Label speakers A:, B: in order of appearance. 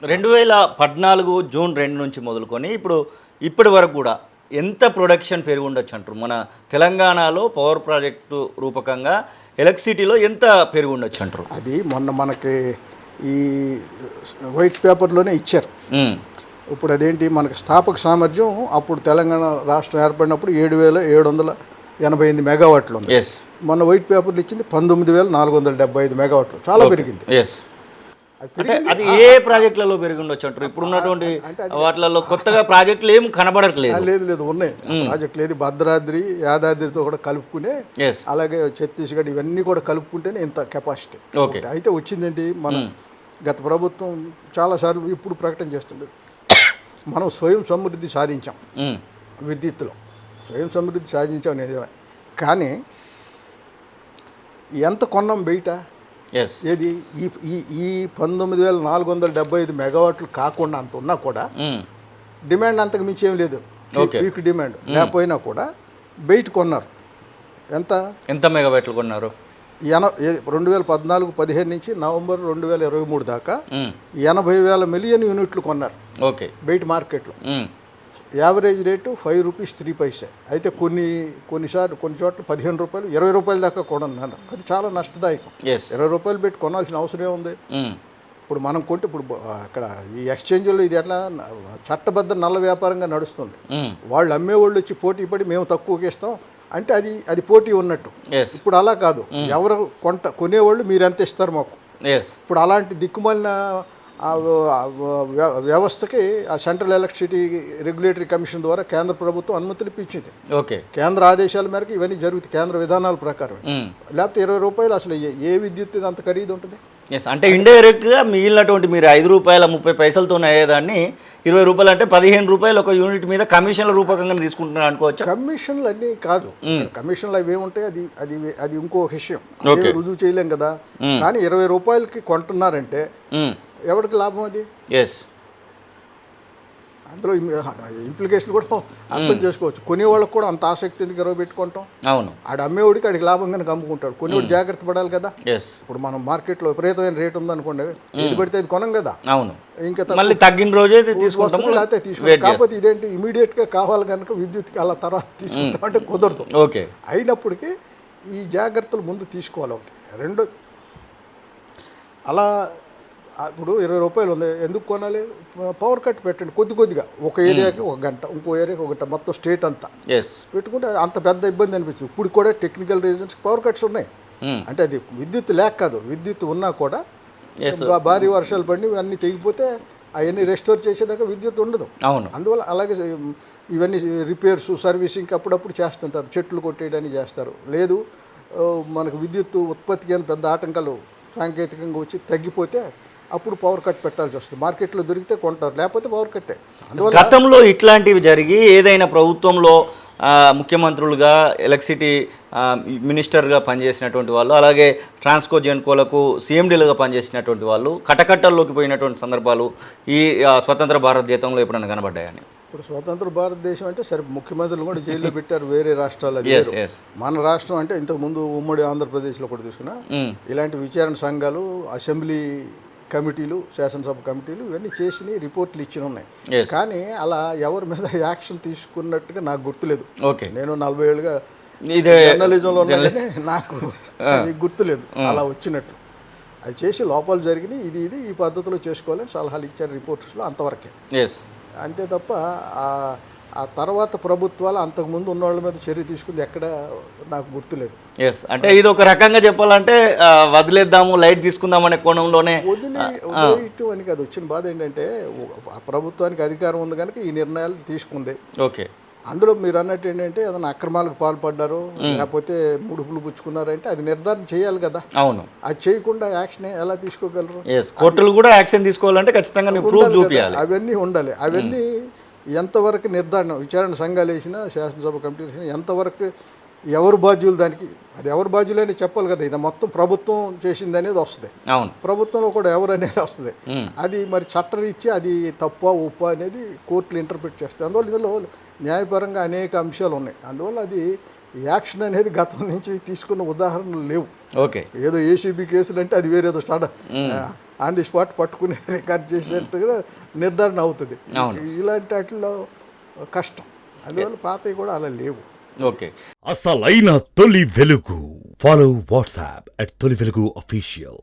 A: 2014 June 2 నుంచి మొదలుకొని ఇప్పటి వరకు కూడా ఎంత ప్రొడక్షన్ పెరిగి ఉండొచ్చు అంటారు? మన తెలంగాణలో పవర్ ప్రాజెక్టు రూపకంగా ఎలక్ట్రిసిటీలో ఎంత పెరిగి ఉండొచ్చు అంటారు?
B: అది మొన్న మనకి ఈ వైట్ పేపర్లోనే ఇచ్చారు. ఇప్పుడు అదేంటి మనకి స్థాపక సామర్థ్యం అప్పుడు తెలంగాణ రాష్ట్రం ఏర్పడినప్పుడు 7,788 మెగావాట్లు ఉంది. మొన్న వైట్ పేపర్లు ఇచ్చింది 19,475 మెగావాట్లు, చాలా పెరిగింది.
A: అంటే అది ఏ ప్రాజెక్టులలో పెరిగి ఉండొచ్చు అంటారు? ఇప్పుడు ఉన్నటువంటి వాటిలలో కొత్తగా ప్రాజెక్టులు ఏం కనబడట్లేదు.
B: లేదు ఉన్నాయి ప్రాజెక్టులు. ఏది భద్రాద్రి యాదాద్రితో కూడా కలుపుకునే, అలాగే ఛత్తీస్గఢ్ ఇవన్నీ కూడా కలుపుకుంటేనే ఇంత కెపాసిటీ. అయితే వచ్చిందేంటి, మన గత ప్రభుత్వం చాలాసార్లు ఇప్పుడు ప్రకటన చేస్తుంది, మనం స్వయం సమృద్ధి సాధించాం విద్యుత్తులో, స్వయం సమృద్ధి సాధించాం అనేది. కానీ ఎంత కొన్నాం బయట? ఏది ఈ 19,475 మెగావాట్లు కాకుండా అంత ఉన్నా కూడా డిమాండ్ అంతకు మించి ఏం లేదు. పీక్ డిమాండ్ లేకపోయినా కూడా బయట కొన్నారు.
A: ఎంత మెగావాట్లు కొన్నారు?
B: 2014-15 నుంచి నవంబర్ 2023 దాకా 80,000 మిలియన్ యూనిట్లు కొన్నారు బయట మార్కెట్లో. Average rate ₹5.03. అయితే కొన్ని చోట్ల 15 రూపాయలు 20 రూపాయల దాకా కొన్నాను. అది చాలా నష్టదాయకం. 20 రూపాయలు పెట్టి కొనాల్సిన అవసరం ఏముంది? ఇప్పుడు మనం కొంటే ఇప్పుడు అక్కడ ఈ ఎక్స్చేంజ్లో ఇది ఎట్లా చట్టబద్ధ నల్ల వ్యాపారంగా నడుస్తుంది. వాళ్ళు అమ్మేవాళ్ళు వచ్చి పోటీ పడి మేము తక్కువకి ఇస్తాం అంటే అది పోటీ ఉన్నట్టు. ఇప్పుడు అలా కాదు, ఎవరు కొనేవాళ్ళు మీరు ఎంత ఇస్తారు మాకు. ఇప్పుడు అలాంటి దిక్కుమాలిన వ్యవస్థకి ఆ సెంట్రల్ ఎలక్ట్రిసిటీ రెగ్యులేటరీ కమిషన్ ద్వారా కేంద్ర ప్రభుత్వం అనుమతులు ఇప్పించింది. కేంద్ర ఆదేశాల మేరకు ఇవన్నీ జరుగుతాయి, కేంద్ర విధానాల ప్రకారం. లేకపోతే 20 రూపాయలు అసలు ఏ విద్యుత్ అంత ఖరీదు ఉంటుంది?
A: అంటే ఇండైరెక్ట్గా మిగిలినటువంటి మీరు ₹5.30తో అయ్యేదాన్ని 20 రూపాయలు అంటే 15 రూపాయలు ఒక యూనిట్ మీద కమిషన్ల రూపకంగా తీసుకుంటున్నారు అనుకోవచ్చు.
B: కమిషన్లు అన్నీ కాదు, కమిషన్లు అవి ఏముంటాయి, అది ఇంకో విషయం, రుజువు చేయలేం కదా. కానీ 20 రూపాయలకి కొంటున్నారంటే ఎవరికి లాభం అది? అందులో ఇంప్లికేషన్ కూడా అర్థం చేసుకోవచ్చు. కొనేవాళ్ళకి కూడా అంత ఆసక్తి ఎందుకు 20 పెట్టుకుంటాం? ఆడు అమ్మేవాడికి ఆడికి లాభంగానే అమ్ముకుంటాడు. కొనేవాడు జాగ్రత్త పడాలి కదా. ఇప్పుడు మనం మార్కెట్లో విపరీతమైన రేట్ ఉందనుకోండి, ఏది పడితే అది కొనం కదా.
A: ఇంకా తగ్గిన రోజే తీసుకుంటాం,
B: లేకపోతే తీసుకుంటాం. కాకపోతే ఇదేంటి ఇమీడియట్గా కావాలి కనుక విద్యుత్కి అలా తర్వాత తీసుకుంటాం అంటే కుదరదు. అయినప్పటికీ ఈ జాగ్రత్తలు ముందు తీసుకోవాలి. ఒకటి. రెండోది, అలా ఇప్పుడు 20 రూపాయలు ఉంది, ఎందుకు కొనాలి? పవర్ కట్ పెట్టండి కొద్దిగా, ఒక ఏరియాకి 1 గంట, ఇంకో ఏరియాకి 1 గంట, మొత్తం స్టేట్ అంతా పెట్టుకుంటే అంత పెద్ద ఇబ్బంది అనిపించింది. ఇప్పుడు కూడా టెక్నికల్ రీజన్స్ పవర్ కట్స్ ఉన్నాయి. అంటే అది విద్యుత్ లేక కాదు, విద్యుత్ ఉన్నా కూడా భారీ వర్షాలు పడి అన్నీ తెగిపోతే అవన్నీ రెస్టోర్ చేసేదాకా విద్యుత్ ఉండదు. అందువల్ల అలాగే ఇవన్నీ రిపేర్స్ సర్వీసింగ్కి అప్పుడప్పుడు చేస్తుంటారు, చెట్లు కొట్టేయడానికి చేస్తారు. లేదు మనకు విద్యుత్ ఉత్పత్తికి అని పెద్ద ఆటంకాలు సాంకేతికంగా వచ్చి తగ్గిపోతే అప్పుడు పవర్ కట్ పెట్టాల్సి వస్తుంది. మార్కెట్లో దొరికితే కొంటారు, లేకపోతే పవర్ కట్టే.
A: గతంలో ఇట్లాంటివి జరిగి ఏదైనా ప్రభుత్వంలో ముఖ్యమంత్రులుగా ఎలక్ట్రిసిటీ మినిస్టర్గా పనిచేసినటువంటి వాళ్ళు, అలాగే ట్రాన్స్కో జెన్కోలకు CMDలుగా పనిచేసినటువంటి వాళ్ళు కటకట్టల్లోకి పోయినటువంటి సందర్భాలు ఈ స్వతంత్ర భారతదేశంలో ఎప్పుడైనా కనబడ్డాయని?
B: ఇప్పుడు స్వతంత్ర భారతదేశం అంటే సరే, ముఖ్యమంత్రులు కూడా జైల్లో పెట్టారు వేరే రాష్ట్రాలు. మన రాష్ట్రం అంటే ఇంతకుముందు ఉమ్మడి ఆంధ్రప్రదేశ్లో కూడా తీసుకున్నా ఇలాంటి విచారణ సంఘాలు, అసెంబ్లీ కమిటీలు, శాసనసభ కమిటీలు ఇవన్నీ చేసి రిపోర్ట్లు ఇచ్చి ఉన్నాయి. కానీ అలా ఎవరి మీద యాక్షన్ తీసుకున్నట్టుగా నాకు గుర్తులేదు. నేను 40 ఏళ్ళుగా జర్నలిజంలో నాకు గుర్తులేదు అలా వచ్చినట్టు. అది చేసి లోపాలు జరిగినాయి, ఇది ఈ పద్ధతిలో చేసుకోవాలని సలహాలు ఇచ్చారు రిపోర్ట్స్లో, అంతవరకే. అంతే తప్ప ఆ తర్వాత ప్రభుత్వాలు అంతకుముందు ఉన్న వాళ్ళ మీద చర్య తీసుకుంది ఎక్కడ నాకు గుర్తులేదు.
A: అంటే ఇది ఒక రకంగా చెప్పాలంటే వదిలేద్దాము, లైట్ తీసుకుందాం అనే కోణంలోనే.
B: వదిలేయటం అని కాదు, వచ్చిన బాధ ఏంటంటే ఆ ప్రభుత్వానికి అధికారం ఉంది కనుక ఈ నిర్ణయాలు తీసుకుంది. అందులో మీరు అన్నట్టు ఏంటంటే ఏదైనా అక్రమాలకు పాల్పడ్డారు, లేకపోతే ముడుపులు పుచ్చుకున్నారంటే అది నిర్ధారణ చేయాలి కదా. అది చేయకుండా యాక్షన్ ఎలా తీసుకోగలరు?
A: కోర్టులు కూడా యాక్షన్ తీసుకోవాలంటే ఖచ్చితంగా ప్రూఫ్ చూపించాలి.
B: అవన్నీ ఉండాలి. అవన్నీ ఎంతవరకు నిర్ధారణ, విచారణ సంఘాలు వేసినా శాసనసభ కమిటీ వేసినా ఎంతవరకు ఎవరు బాధ్యులు, దానికి అది ఎవరు బాధ్యులు అనేది చెప్పాలి కదా. ఇది మొత్తం ప్రభుత్వం చేసింది అనేది వస్తుంది, ప్రభుత్వంలో కూడా ఎవరు అనేది వస్తుంది. అది మరి చట్టరీత్యా అది తప్ప ఉప్ప అనేది కోర్టులు ఇంటర్ప్రిట్ చేస్తాయి. అందువల్ల ఇందులో న్యాయపరంగా అనేక అంశాలు ఉన్నాయి. అందువల్ల అది యాక్షన్ అనేది గతం నుంచి తీసుకున్న ఉదాహరణలు లేవు. ఏదో ఏసీబీ కేసులు అంటే అది వేరేదో స్టార్ట్ ఆన్ ది స్పాట్ పట్టుకుని రికార్డ్ చేసేట్టుగా నిర్ధారణ అవుతుంది.
A: అవును.
B: ఇలాంటి వాటిలో కష్టం, అందువల్ల పాతవి కూడా అలా లేవు.
A: ఓకే.
C: అసలైన తొలి వెలుగు. ఫాలో వాట్సాప్ @తొలి వెలుగు అఫీషియల్.